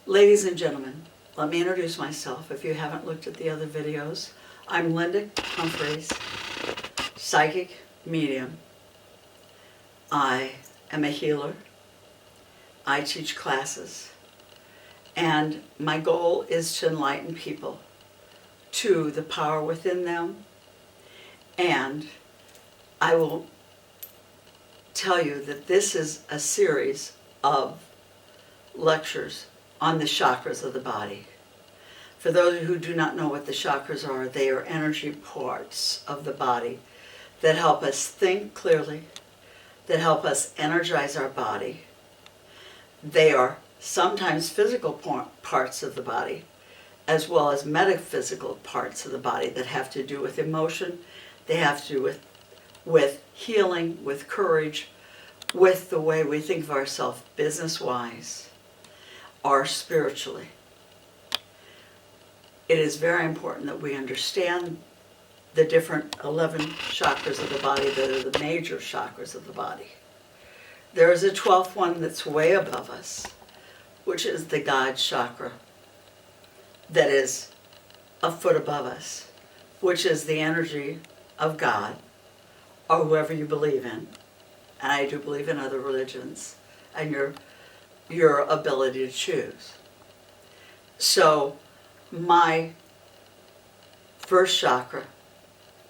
Ladies and gentlemen, let me introduce myself if you haven't looked at the other videos. I'm Linda Humphries, psychic medium. I am a healer. I teach classes. And my goal is to enlighten people to the power within them. And I will tell you that this is a series of lectures on the chakras of the body. For those who do not know what the chakras are, they are energy parts of the body that help us think clearly, that help us energize our body. They are sometimes physical parts of the body, as well as metaphysical parts of the body that have to do with emotion. They have to do with healing, with courage, with the way we think of ourselves business-wise or spiritually. It is very important that we understand the different 11 chakras of the body that are the major chakras of the body. There is a 12th one that's way above us, which is the God Chakra, that is a foot above us, which is the energy of God, or whoever you believe in. And I do believe in other religions, and your ability to choose. So my first chakra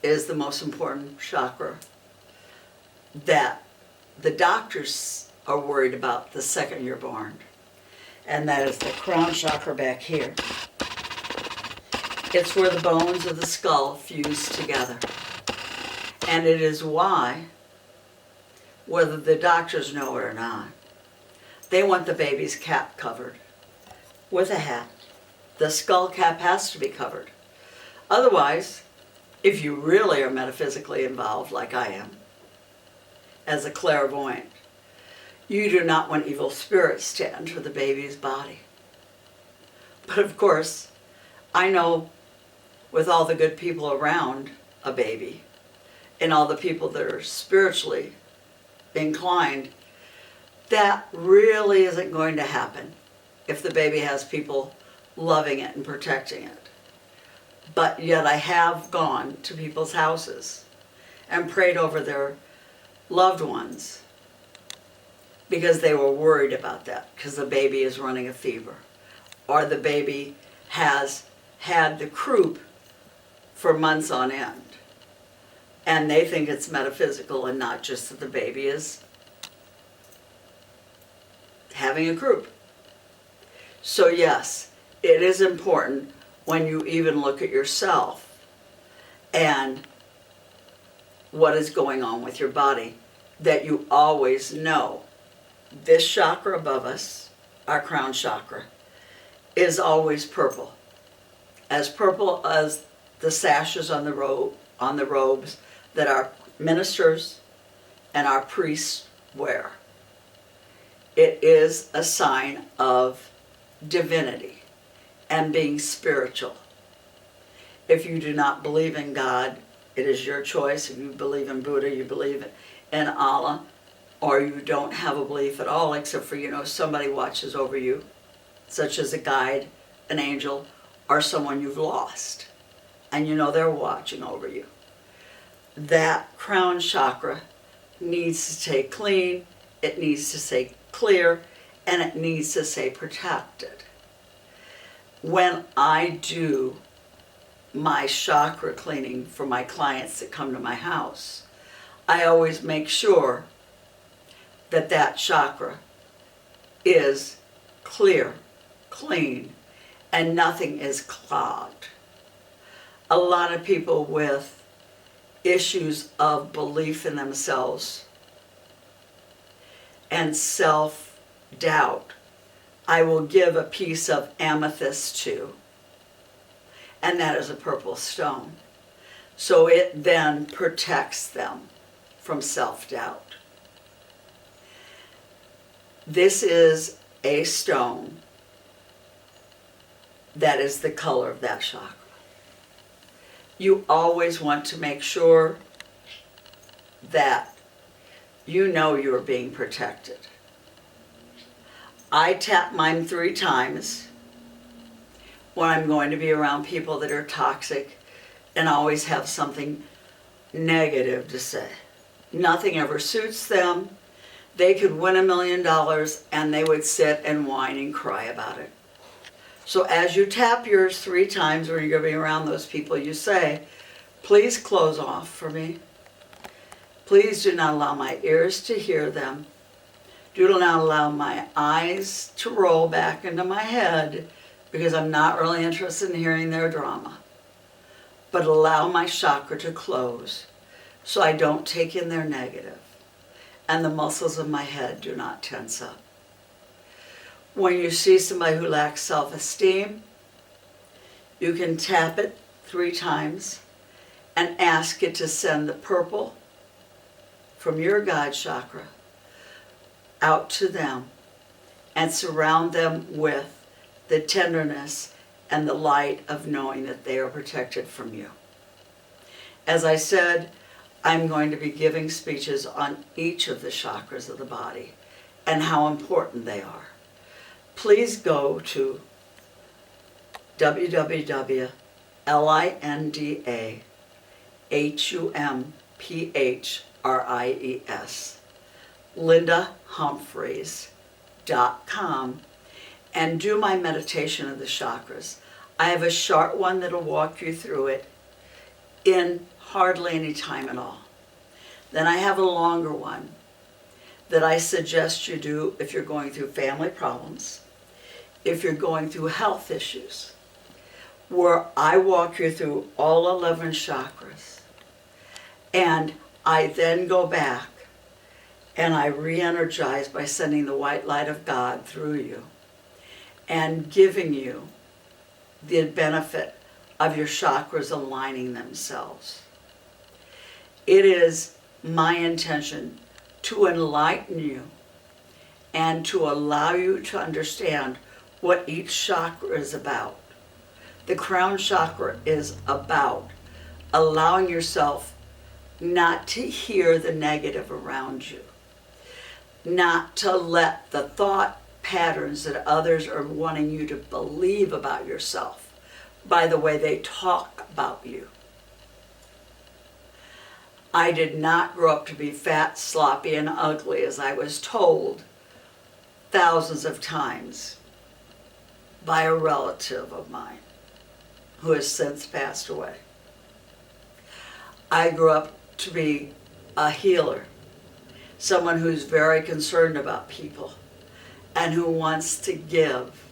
is the most important chakra that the doctors are worried about the second you're born. And that is the crown chakra back here. It's where the bones of the skull fuse together. And it is why, whether the doctors know it or not, they want the baby's cap covered with a hat. The skull cap has to be covered. Otherwise, if you really are metaphysically involved, like I am, as a clairvoyant, you do not want evil spirits to enter the baby's body. But of course, I know with all the good people around a baby, and all the people that are spiritually inclined, that really isn't going to happen if the baby has people loving it and protecting it. But yet I have gone to people's houses and prayed over their loved ones because they were worried about that, because the baby is running a fever, or the baby has had the croup for months on end, and they think it's metaphysical and not just that the baby is having a croup. So yes, it is important when you even look at yourself and what is going on with your body, that you always know this chakra above us, our crown chakra, is always purple as the sashes on the robes that our ministers and our priests wear. It is a sign of divinity and being spiritual. If you do not believe in God, it is your choice. If you believe in Buddha, you believe in Allah, or you don't have a belief at all, except for, somebody watches over you, such as a guide, an angel, or someone you've lost, and they're watching over you. That crown chakra needs to stay clean, it needs to stay clear, and it needs to stay protected. When I do my chakra cleaning for my clients that come to my house, I always make sure that that chakra is clear, clean, and nothing is clogged. A lot of people with issues of belief in themselves and self-doubt, I will give a piece of amethyst to, and that is a purple stone. So it then protects them from self-doubt. This is a stone that is the color of that chakra. You always want to make sure that you know you are being protected. I tap mine 3 times when I'm going to be around people that are toxic and always have something negative to say. Nothing ever suits them. They could win $1 million and they would sit and whine and cry about it. So as you tap yours 3 times when you're going to be around those people, you say, please close off for me. Please do not allow my ears to hear them. Do not allow my eyes to roll back into my head because I'm not really interested in hearing their drama. But allow my chakra to close so I don't take in their negative and the muscles of my head do not tense up. When you see somebody who lacks self-esteem, you can tap it 3 times and ask it to send the purple from your God Chakra out to them and surround them with the tenderness and the light of knowing that they are protected from you. As I said, I'm going to be giving speeches on each of the chakras of the body and how important they are. Please go to www.LindaHumphries, LindaHumphries.com, and do my meditation of the chakras. I have a short one that'll walk you through it in hardly any time at all. Then I have a longer one that I suggest you do if you're going through family problems, if you're going through health issues, where I walk you through all 11 chakras. And I then go back and I re-energize by sending the white light of God through you and giving you the benefit of your chakras aligning themselves. It is my intention to enlighten you and to allow you to understand what each chakra is about. The crown chakra is about allowing yourself not to hear the negative around you, not to let the thought patterns that others are wanting you to believe about yourself by the way they talk about you. I did not grow up to be fat, sloppy, and ugly, as I was told thousands of times by a relative of mine who has since passed away. I grew up to be a healer, someone who's very concerned about people and who wants to give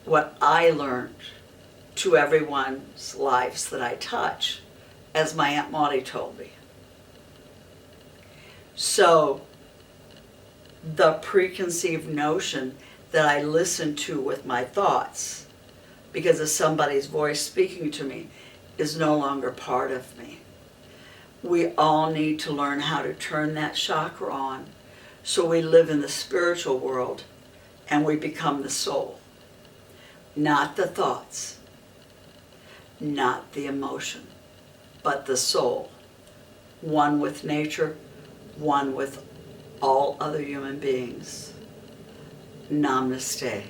what I learned to everyone's lives that I touch, as my Aunt Maudie told me. So the preconceived notion that I listen to with my thoughts because of somebody's voice speaking to me is no longer part of me. We all need to learn how to turn that chakra on so we live in the spiritual world and we become the soul. Not the thoughts, not the emotion, but the soul. One with nature, one with all other human beings. Namaste.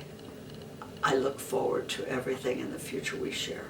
I look forward to everything in the future we share.